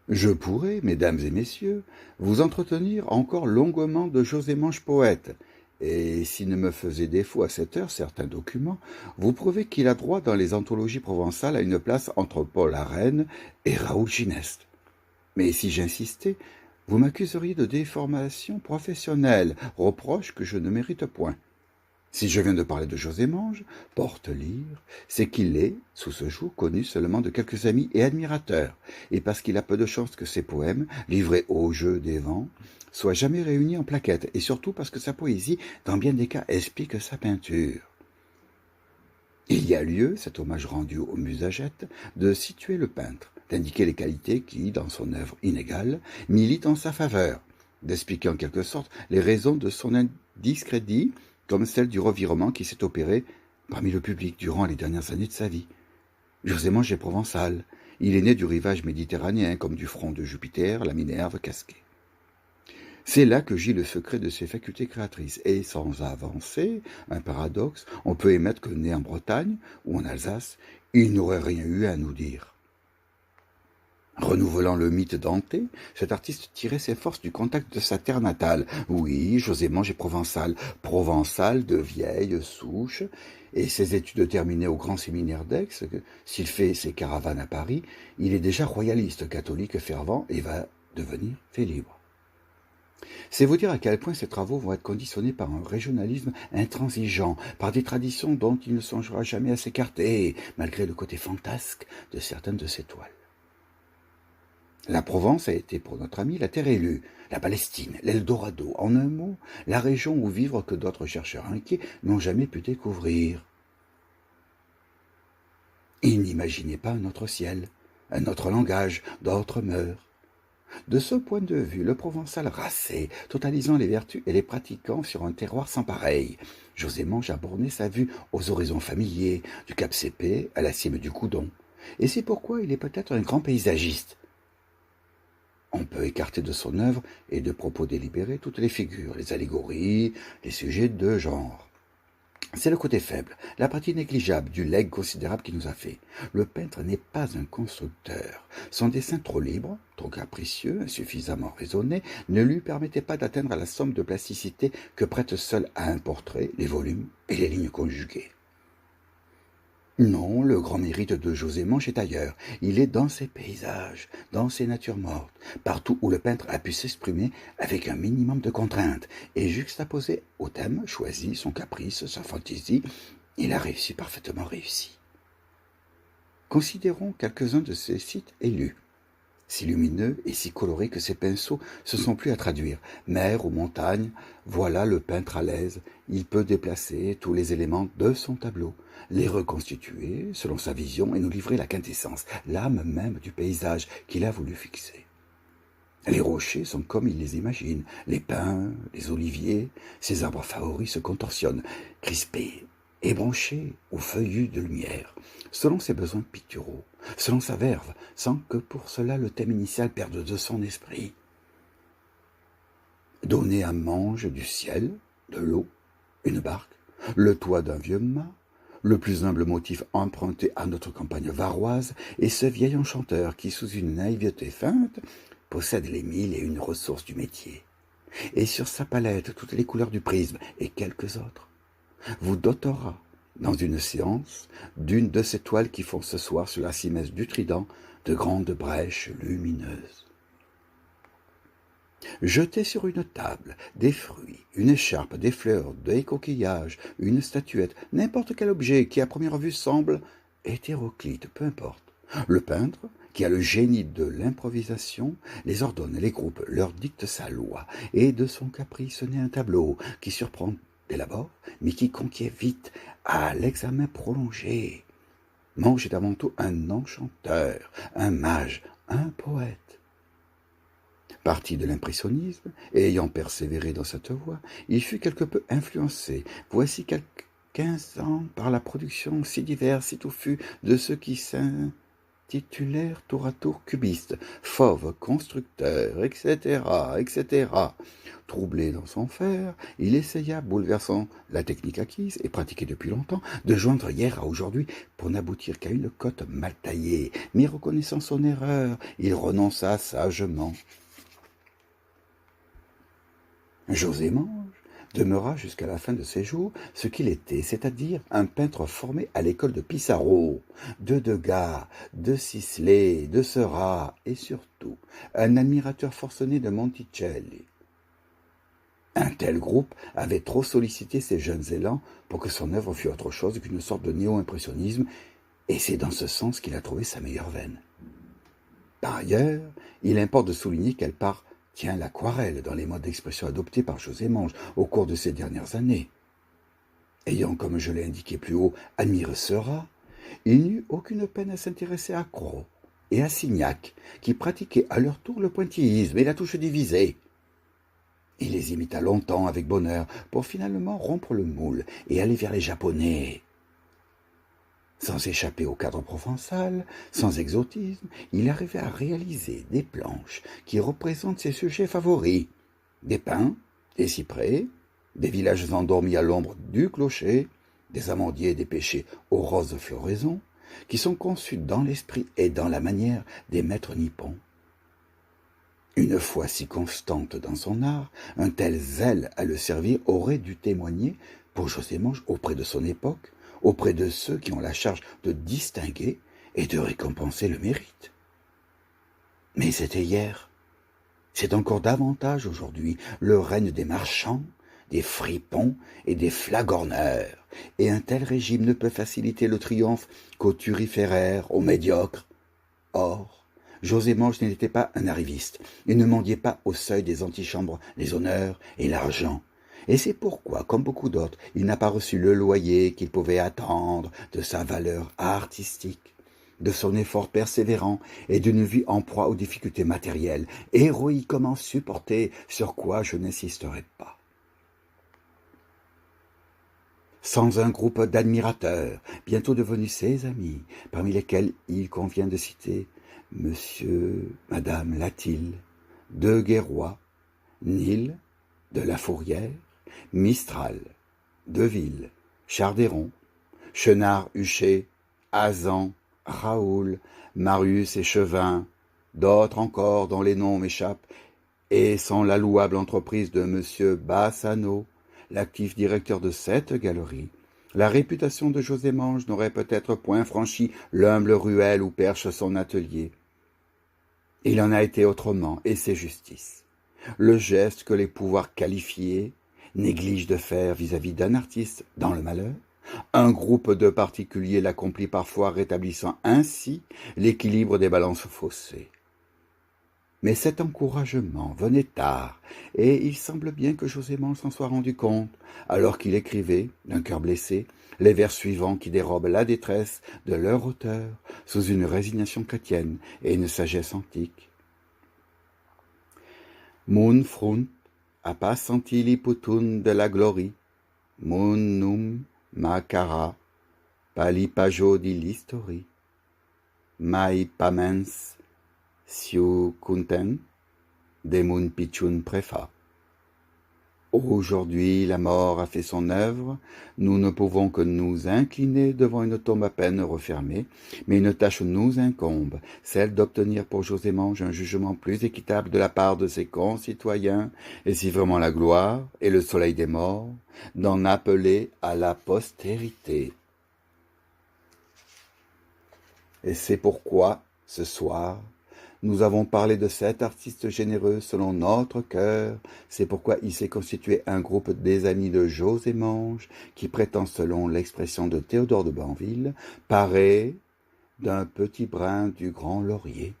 Je pourrais, mesdames et messieurs, vous entretenir encore longuement de Josémanche poète, et s'il ne me faisait défaut à cette heure certains documents, vous prouvez qu'il a droit dans les anthologies provençales à une place entre Paul Arène et Raoul Gineste. Mais si j'insistais, vous m'accuseriez de déformation professionnelle, reproche que je ne mérite point. Si je viens de parler de Josémange, porte-lire, c'est qu'il est, sous ce jour, connu seulement de quelques amis et admirateurs, et parce qu'il a peu de chance que ses poèmes, livrés au jeu des vents, soient jamais réunis en plaquettes, et surtout parce que sa poésie, dans bien des cas, explique sa peinture. Il y a lieu, cet hommage rendu aux musagètes, de situer le peintre, d'indiquer les qualités qui, dans son œuvre inégale, militent en sa faveur, d'expliquer en quelque sorte les raisons de son indiscrédit, comme celle du revirement qui s'est opéré parmi le public durant les dernières années de sa vie. Josémange est provençal. Il est né du rivage méditerranéen, comme du front de Jupiter, la Minerve casquée. C'est là que gît le secret de ses facultés créatrices, et sans avancer un paradoxe, on peut émettre que né en Bretagne ou en Alsace, il n'aurait rien eu à nous dire. Renouvelant le mythe d'Anté, cet artiste tirait ses forces du contact de sa terre natale. Oui, Josémange est provençal de vieille souche, et ses études terminées au grand séminaire d'Aix, s'il fait ses caravanes à Paris, il est déjà royaliste, catholique fervent, et va devenir fait libre. C'est vous dire à quel point ces travaux vont être conditionnés par un régionalisme intransigeant, par des traditions dont il ne songera jamais à s'écarter, malgré le côté fantasque de certaines de ses toiles. La Provence a été pour notre ami la terre élue, la Palestine, l'Eldorado, en un mot, la région où vivre que d'autres chercheurs inquiets n'ont jamais pu découvrir. Il n'imaginait pas un autre ciel, un autre langage, d'autres mœurs. De ce point de vue, le Provençal racé, totalisant les vertus et les pratiquant sur un terroir sans pareil. Josémange a borné sa vue aux horizons familiers, du Cap Cépé à la cime du Coudon. Et c'est pourquoi il est peut-être un grand paysagiste. On peut écarter de son œuvre et de propos délibérés toutes les figures, les allégories, les sujets de genre. C'est le côté faible, la partie négligeable du legs considérable qu'il nous a fait. Le peintre n'est pas un constructeur. Son dessin trop libre, trop capricieux, insuffisamment raisonné, ne lui permettait pas d'atteindre la somme de plasticité que prêtent seuls à un portrait les volumes et les lignes conjuguées. Non, le grand mérite de Josémange est ailleurs. Il est dans ses paysages, dans ses natures mortes, partout où le peintre a pu s'exprimer avec un minimum de contraintes et juxtaposer au thème choisi son caprice, sa fantaisie. Il a réussi, parfaitement réussi. Considérons quelques-uns de ces sites élus. Si lumineux et si colorés que ces pinceaux se sont plus à traduire. Mer ou montagne, voilà le peintre à l'aise. Il peut déplacer tous les éléments de son tableau, les reconstituer selon sa vision et nous livrer la quintessence, l'âme même du paysage qu'il a voulu fixer. Les rochers sont comme il les imagine, les pins, les oliviers, ses arbres favoris se contorsionnent, crispés, ébranchés ou feuillus de lumière, selon ses besoins picturaux, selon sa verve, sans que pour cela le thème initial perde de son esprit. Donner à Mange du ciel, de l'eau, une barque, le toit d'un vieux mât, le plus humble motif emprunté à notre campagne varoise, et ce vieil enchanteur qui, sous une naïveté feinte, possède les mille et une ressources du métier, et sur sa palette toutes les couleurs du prisme et quelques autres, vous dotera, dans une séance, d'une de ces toiles qui font ce soir sur la cimesse du Trident de grandes brèches lumineuses. Jeter sur une table des fruits, une écharpe, des fleurs, des coquillages, une statuette, n'importe quel objet qui à première vue semble hétéroclite, peu importe. Le peintre, qui a le génie de l'improvisation, les ordonne, les groupe, leur dicte sa loi, et de son caprice naît un tableau qui surprend dès l'abord, mais qui conquiert vite à l'examen prolongé. Mange est avant tout un enchanteur, un mage, un poète. Parti de l'impressionnisme, et ayant persévéré dans cette voie, il fut quelque peu influencé, voici quelques 15 ans, par la production si diverse, si touffue de ceux qui titulaire tour à tour cubiste, fauve constructeur, etc., etc. Troublé dans son faire, il essaya, bouleversant la technique acquise et pratiquée depuis longtemps, de joindre hier à aujourd'hui pour n'aboutir qu'à une cote mal taillée. Mais reconnaissant son erreur, il renonça sagement. José Mange demeura jusqu'à la fin de ses jours ce qu'il était, c'est-à-dire un peintre formé à l'école de Pissarro, de Degas, de Sisley, de Seurat et surtout un admirateur forcené de Monticelli. Un tel groupe avait trop sollicité ses jeunes élans pour que son œuvre fût autre chose qu'une sorte de néo-impressionnisme, et c'est dans ce sens qu'il a trouvé sa meilleure veine. Par ailleurs, il importe de souligner qu'elle tient l'aquarelle dans les modes d'expression adoptés par José Mange au cours de ces dernières années. Ayant, comme je l'ai indiqué plus haut, admiré Seurat, il n'eut aucune peine à s'intéresser à Cros et à Signac, qui pratiquaient à leur tour le pointillisme et la touche divisée. Il les imita longtemps avec bonheur pour finalement rompre le moule et aller vers les Japonais. Sans échapper au cadre provençal, sans exotisme, il arrivait à réaliser des planches qui représentent ses sujets favoris. Des pins, des cyprès, des villages endormis à l'ombre du clocher, des amandiers et des pêchers aux roses floraisons, qui sont conçus dans l'esprit et dans la manière des maîtres nippons. Une foi si constante dans son art, un tel zèle à le servir aurait dû témoigner, pour José Mange, auprès de son époque, auprès de ceux qui ont la charge de distinguer et de récompenser le mérite. Mais c'était hier. C'est encore davantage aujourd'hui le règne des marchands, des fripons et des flagorneurs, et un tel régime ne peut faciliter le triomphe qu'aux turiféraires, aux médiocres. Or, José Mange n'était pas un arriviste, il ne mendiait pas au seuil des antichambres les honneurs et l'argent. Et c'est pourquoi, comme beaucoup d'autres, il n'a pas reçu le loyer qu'il pouvait attendre de sa valeur artistique, de son effort persévérant et d'une vie en proie aux difficultés matérielles, héroïquement supportées, sur quoi je n'insisterai pas. Sans un groupe d'admirateurs, bientôt devenus ses amis, parmi lesquels il convient de citer Monsieur, Madame Latil, de Guerroy, Nil, de La Fourrière, Mistral, Deville, Chardéron, Chenard-Huchet, Azan, Raoul, Marius et Chevin, d'autres encore dont les noms m'échappent, et sans la louable entreprise de M. Bassano, l'actif directeur de cette galerie, la réputation de José Mange n'aurait peut-être point franchi l'humble ruelle où perche son atelier. Il en a été autrement, et c'est justice. Le geste que les pouvoirs qualifiés négligent de faire vis-à-vis d'un artiste dans le malheur, un groupe de particuliers l'accomplit parfois, rétablissant ainsi l'équilibre des balances faussées. Mais cet encouragement venait tard, et il semble bien que José Mange s'en soit rendu compte, alors qu'il écrivait, d'un cœur blessé, les vers suivants qui dérobent la détresse de leur auteur sous une résignation chrétienne et une sagesse antique. Mun frunt a pas senti l'iputun de la glorie, mun num ma cara, palipajo di l'histori, mai pamens siu kunten, de mun pichun prefa. Aujourd'hui, la mort a fait son œuvre, nous ne pouvons que nous incliner devant une tombe à peine refermée, mais une tâche nous incombe, celle d'obtenir pour José Mange un jugement plus équitable de la part de ses concitoyens, et si vraiment la gloire est le soleil des morts, d'en appeler à la postérité. Et c'est pourquoi, ce soir, nous avons parlé de cet artiste généreux selon notre cœur. C'est pourquoi il s'est constitué un groupe des amis de José Mange qui prétend, selon l'expression de Théodore de Banville, parer d'un petit brin du grand laurier,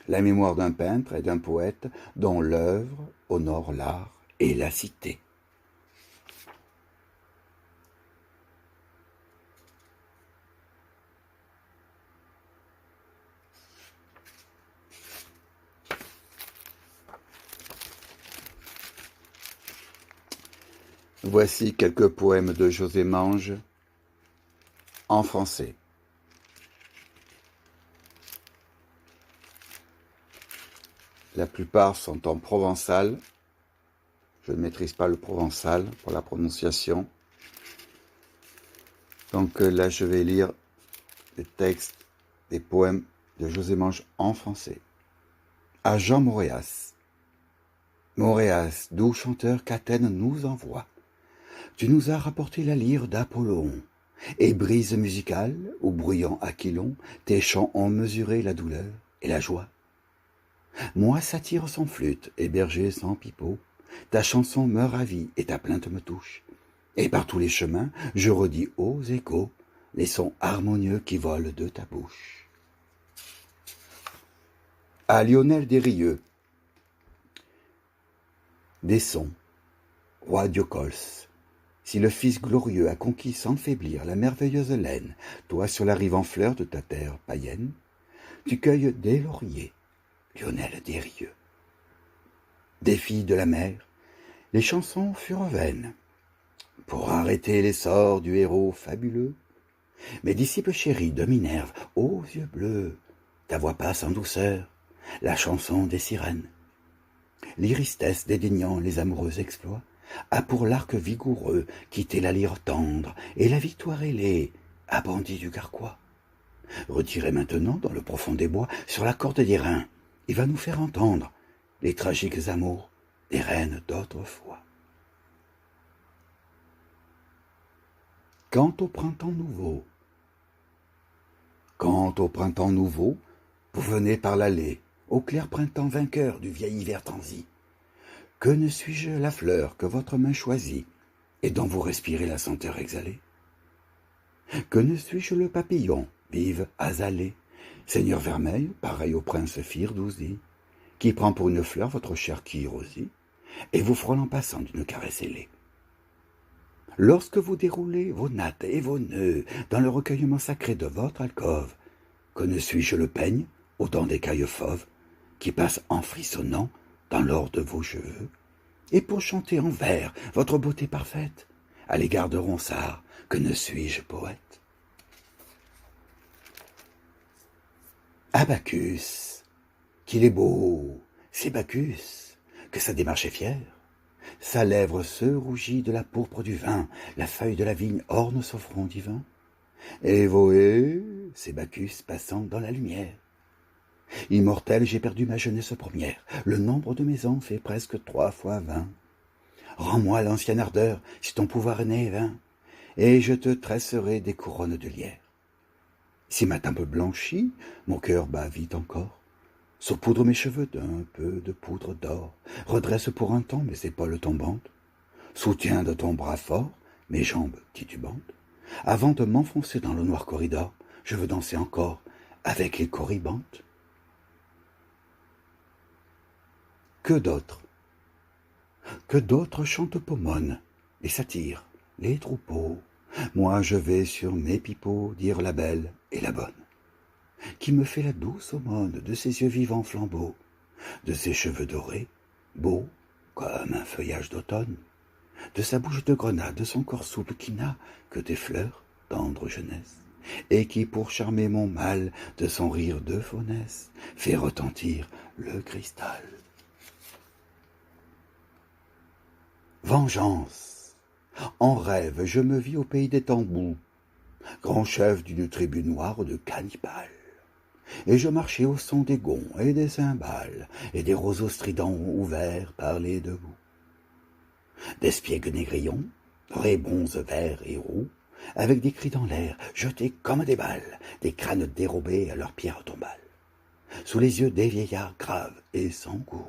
la mémoire d'un peintre et d'un poète dont l'œuvre honore l'art et la cité. Voici quelques poèmes de José Mange en français. La plupart sont en provençal. Je ne maîtrise pas le provençal pour la prononciation. Donc là, je vais lire des textes, des poèmes de José Mange en français. À Jean Moréas. Moréas, doux chanteur qu'Athènes nous envoie, tu nous as rapporté la lyre d'Apollon, et brise musicale, ou bruyant Aquilon, tes chants ont mesuré la douleur et la joie. Moi, satyre sans flûte et berger sans pipeau, ta chanson me ravit et ta plainte me touche. Et par tous les chemins, je redis aux échos les sons harmonieux qui volent de ta bouche. À Lionel Desrieux. Des sons, roi Diocols, si le fils glorieux a conquis sans faiblir la merveilleuse laine, toi sur la rive en fleurs de ta terre païenne, tu cueilles des lauriers, Lionel Desrieux. Des filles de la mer, les chansons furent vaines, pour arrêter l'essor du héros fabuleux. Mes disciples chéris de Minerve, aux yeux bleus, ta voix passe en douceur, la chanson des sirènes. L'iristesse dédaignant les amoureux exploits, a pour l'arc vigoureux quitté la lyre tendre, et la victoire ailée a bandit du carquois. Retiré maintenant dans le profond des bois, sur la corde d'airain, il va nous faire entendre les tragiques amours des reines d'autrefois. Quant au printemps nouveau, vous venez par l'allée, au clair printemps vainqueur du vieil hiver transi. Que ne suis-je la fleur que votre main choisit, et dont vous respirez la senteur exhalée? Que ne suis-je le papillon, vive azalée, seigneur vermeil, pareil au prince Firdouzi, qui prend pour une fleur votre chair qui rosit, et vous frôle en passant d'une caresse ailée. Lorsque vous déroulez vos nattes et vos nœuds dans le recueillement sacré de votre alcôve, que ne suis-je le peigne, aux dents d'écailles fauves, qui passe en frissonnant dans l'or de vos cheveux, et pour chanter en vers votre beauté parfaite, à l'égard de Ronsard, que ne suis-je poète? Ah Bacchus, qu'il est beau, c'est Bacchus, que sa démarche est fière. Sa lèvre se rougit de la pourpre du vin, la feuille de la vigne orne son front divin. Et voyez, c'est Bacchus passant dans la lumière. Immortel, j'ai perdu ma jeunesse première, le nombre de mes ans fait presque 3 fois 20. Rends-moi l'ancienne ardeur, si ton pouvoir est né et vain, et je te tresserai des couronnes de lierre. Si ma tempe blanchit, mon cœur bat vite encore. Saupoudre mes cheveux d'un peu de poudre d'or, redresse pour un temps mes épaules tombantes, soutiens de ton bras fort mes jambes titubantes. Avant de m'enfoncer dans le noir corridor, je veux danser encore avec les corybantes. Que d'autres chantent Pomone, les satyres, les troupeaux. Moi je vais sur mes pipeaux dire la belle et la bonne, qui me fait la douce aumône de ses yeux vivants flambeaux, de ses cheveux dorés, beaux comme un feuillage d'automne, de sa bouche de grenade, de son corps souple qui n'a que des fleurs tendre jeunesse, et qui, pour charmer mon mal, de son rire de faunesse, fait retentir le cristal. Vengeance. En rêve, je me vis au pays des tambous, grand chef d'une tribu noire de cannibales. Et je marchais au son des gonds et des cymbales, et des roseaux stridents ouverts par les deux bouts. D'espiègues négrillons, rébons verts et roux, avec des cris dans l'air, jetés comme des balles, des crânes dérobés à leurs pierres tombales, sous les yeux des vieillards graves et sans goût.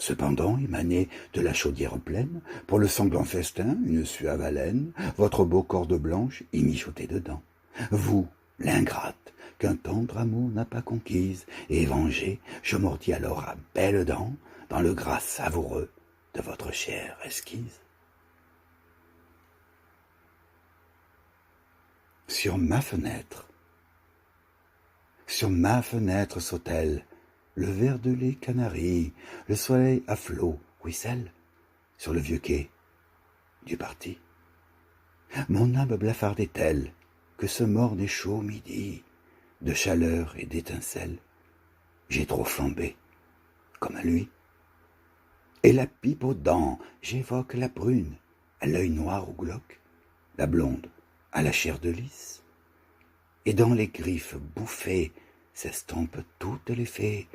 Cependant, émané de la chaudière pleine, pour le sanglant festin, une suave haleine, votre beau corps de blanche y mijotait dedans. Vous, l'ingrate, qu'un tendre amour n'a pas conquise, et vengée, je mordis alors à belles dents, dans le gras savoureux de votre chair esquisse. Sur ma fenêtre saute-t-elle, le verre de lait canari, le soleil à flot ruisselle sur le vieux quai du parti. Mon âme blafarde est telle que ce morne et chaud midi, de chaleur et d'étincelles, j'ai trop flambé comme à lui. Et la pipe aux dents, j'évoque la brune, à l'œil noir ou glauque, la blonde, à la chair de lys. Et dans les griffes bouffées s'estompent toutes les fées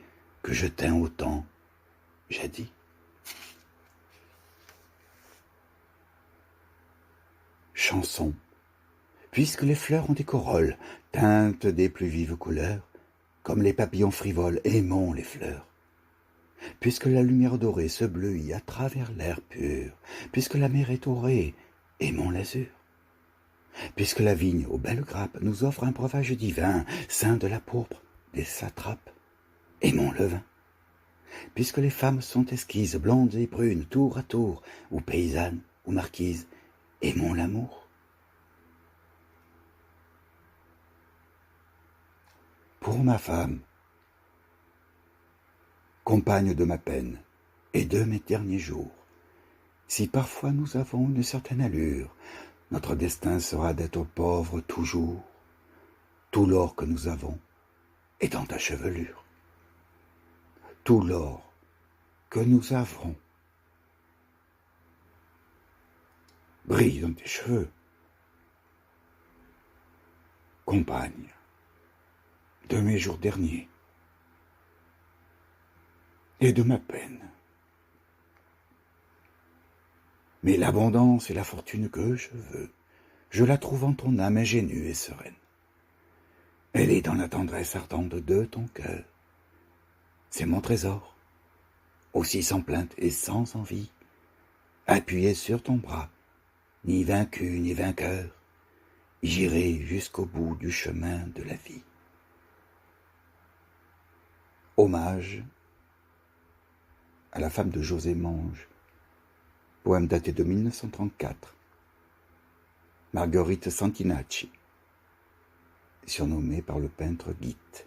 que je tins autant jadis. Chanson. Puisque les fleurs ont des corolles, teintes des plus vives couleurs, comme les papillons frivoles, aimons les fleurs. Puisque la lumière dorée se bleuit à travers l'air pur, puisque la mer est dorée, aimons l'azur. Puisque la vigne aux belles grappes nous offre un breuvage divin, ceint de la pourpre des satrapes, aimons le vin. Puisque les femmes sont esquises, blondes et brunes, tour à tour, ou paysannes, ou marquises, aimons l'amour. Pour ma femme, compagne de ma peine et de mes derniers jours, si parfois nous avons une certaine allure, notre destin sera d'être pauvres toujours, tout l'or que nous avons est dans ta chevelure. Tout l'or que nous avons brille dans tes cheveux. Compagne de mes jours derniers et de ma peine. Mais l'abondance et la fortune que je veux, je la trouve en ton âme ingénue et sereine. Elle est dans la tendresse ardente de ton cœur. C'est mon trésor, aussi sans plainte et sans envie, appuyé sur ton bras, ni vaincu ni vainqueur, j'irai jusqu'au bout du chemin de la vie. Hommage à la femme de José Monge, poème daté de 1934, Marguerite Santinacci, surnommée par le peintre Guite.